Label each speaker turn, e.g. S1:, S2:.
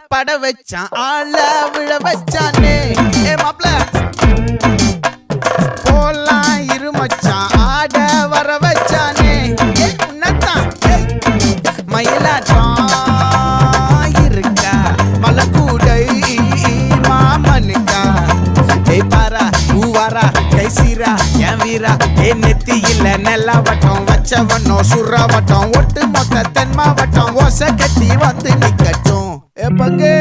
S1: பட வச்சான் ஆள விழ வச்சானே ஏ மாப்ள போலாம் இருமச்சான் ஆட வர வச்சானே உன்னதான் மயிலாட்டம் இருக்கா மலக்கூடை மாமனுக்கா ஏய் பாரா ஊவாரா கைசீரா என் வீரா ஏ நெத்தி இல்ல நெல்லாவட்டம் வச்சவனோ சுறாவட்டம் ஒட்டு மொத்த தென் மாவட்டம் ஓசை கட்டி வந்து நிக்கட்டும் ஏ பங்கே